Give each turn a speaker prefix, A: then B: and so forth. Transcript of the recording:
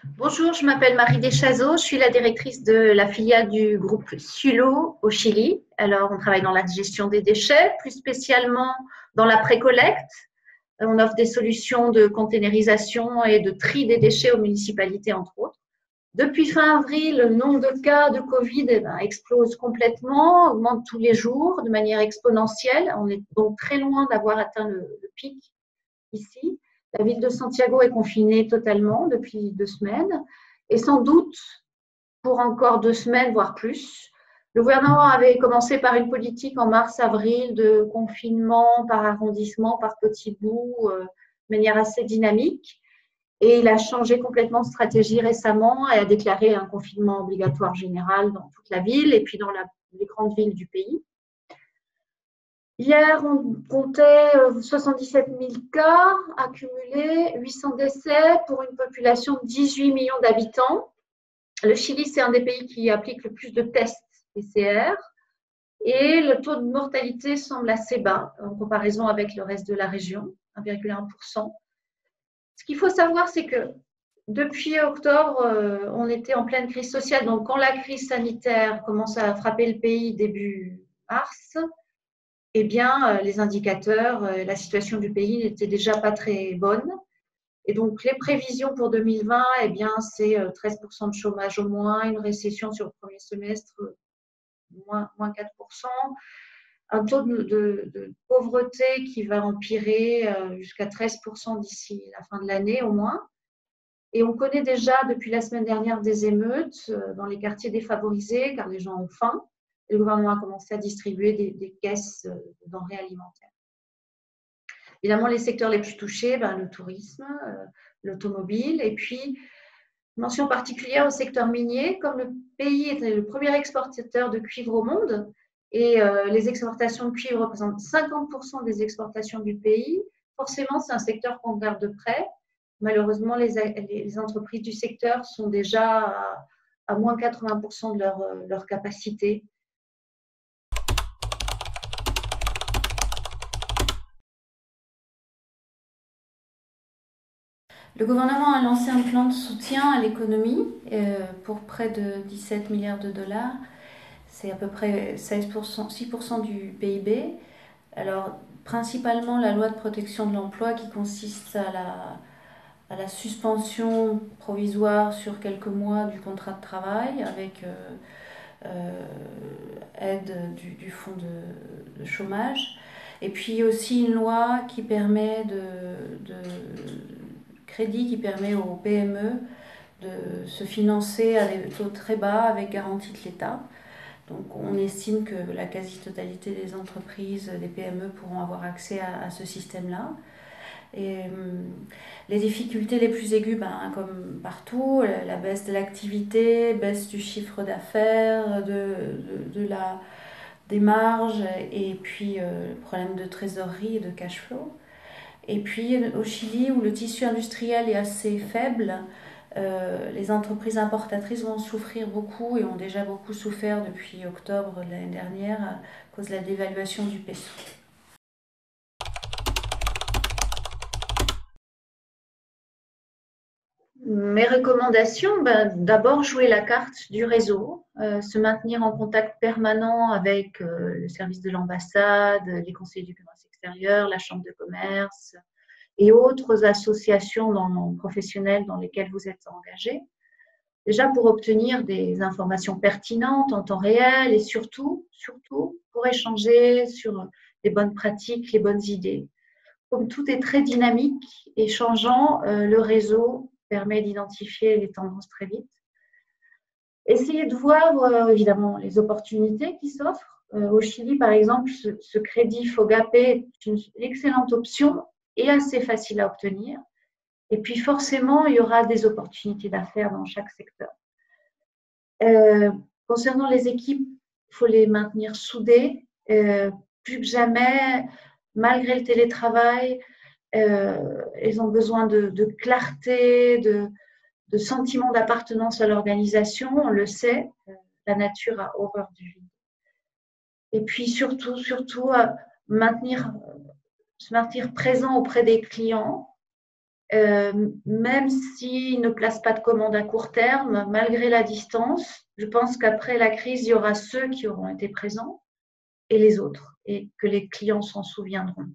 A: Bonjour, je m'appelle Marie Deschazeaux, je suis la directrice de la filiale du groupe Sulo au Chili. Alors, on travaille dans la gestion des déchets, plus spécialement dans la pré-collecte. On offre des solutions de containerisation et de tri des déchets aux municipalités, entre autres. Depuis fin avril, le nombre de cas de Covid explose complètement, augmente tous les jours de manière exponentielle. On est donc très loin d'avoir atteint le pic ici. La ville de Santiago est confinée totalement depuis 2 semaines et sans doute pour encore 2 semaines, voire plus. Le gouvernement avait commencé par une politique en mars-avril de confinement par arrondissement, par petits bouts, de manière assez dynamique. Et il a changé complètement de stratégie récemment et a déclaré un confinement obligatoire général dans toute la ville et puis dans les grandes villes du pays. Hier, on comptait 77 000 cas accumulés, 800 décès pour une population de 18 millions d'habitants. Le Chili, c'est un des pays qui applique le plus de tests PCR et le taux de mortalité semble assez bas en comparaison avec le reste de la région, 1,1%. Ce qu'il faut savoir, c'est que depuis octobre, on était en pleine crise sociale. Donc, quand la crise sanitaire commence à frapper le pays début mars, eh bien, les indicateurs, la situation du pays n'était déjà pas très bonne. Et donc, les prévisions pour 2020, eh bien, c'est 13% de chômage au moins, une récession sur le premier semestre, moins 4%, un taux de pauvreté qui va empirer jusqu'à 13% d'ici la fin de l'année au moins. Et on connaît déjà depuis la semaine dernière des émeutes dans les quartiers défavorisés car les gens ont faim. Et le gouvernement a commencé à distribuer des caisses de denrées alimentaires. Évidemment, les secteurs les plus touchés, le tourisme, l'automobile, et puis mention particulière au secteur minier, comme le pays est le premier exportateur de cuivre au monde, et les exportations de cuivre représentent 50% des exportations du pays, forcément, c'est un secteur qu'on regarde de près. Malheureusement, les entreprises du secteur sont déjà à moins 80% de leur capacité.
B: Le gouvernement a lancé un plan de soutien à l'économie pour près de 17 milliards de dollars. C'est à peu près 16%, 6% du PIB. Alors, principalement la loi de protection de l'emploi qui consiste à la suspension provisoire sur quelques mois du contrat de travail avec aide du fonds de chômage. Et puis aussi une loi qui permet de crédit qui permet aux PME de se financer à des taux très bas avec garantie de l'État. Donc on estime que la quasi-totalité des entreprises, des PME pourront avoir accès à ce système-là. Et les difficultés les plus aiguës, comme partout, la baisse de l'activité, baisse du chiffre d'affaires, des marges, et puis le problème de trésorerie et de cash flow. Et puis au Chili, où le tissu industriel est assez faible, les entreprises importatrices vont souffrir beaucoup et ont déjà beaucoup souffert depuis octobre de l'année dernière à cause de la dévaluation du peso.
A: Mes recommandations, d'abord jouer la carte du réseau, se maintenir en contact permanent avec le service de l'ambassade, les conseillers du commerce extérieur, la chambre de commerce et autres associations professionnelles dans lesquelles vous êtes engagés. Déjà pour obtenir des informations pertinentes en temps réel et surtout pour échanger sur les bonnes pratiques, les bonnes idées. Comme tout est très dynamique et changeant, le réseau permet d'identifier les tendances très vite. Essayez de voir évidemment les opportunités qui s'offrent. Au Chili, par exemple, ce crédit FOGAPE est une excellente option et assez facile à obtenir. Et puis forcément, il y aura des opportunités d'affaires dans chaque secteur. Concernant les équipes, il faut les maintenir soudées. Plus que jamais, malgré le télétravail, elles ont besoin de clarté, de sentiment d'appartenance à l'organisation. On le sait, la nature a horreur du vide. Et puis surtout, se maintenir présent auprès des clients Même s'ils ne placent pas de commande à court terme, malgré la distance, je pense qu'après la crise, il y aura ceux qui auront été présents et les autres, et que les clients s'en souviendront.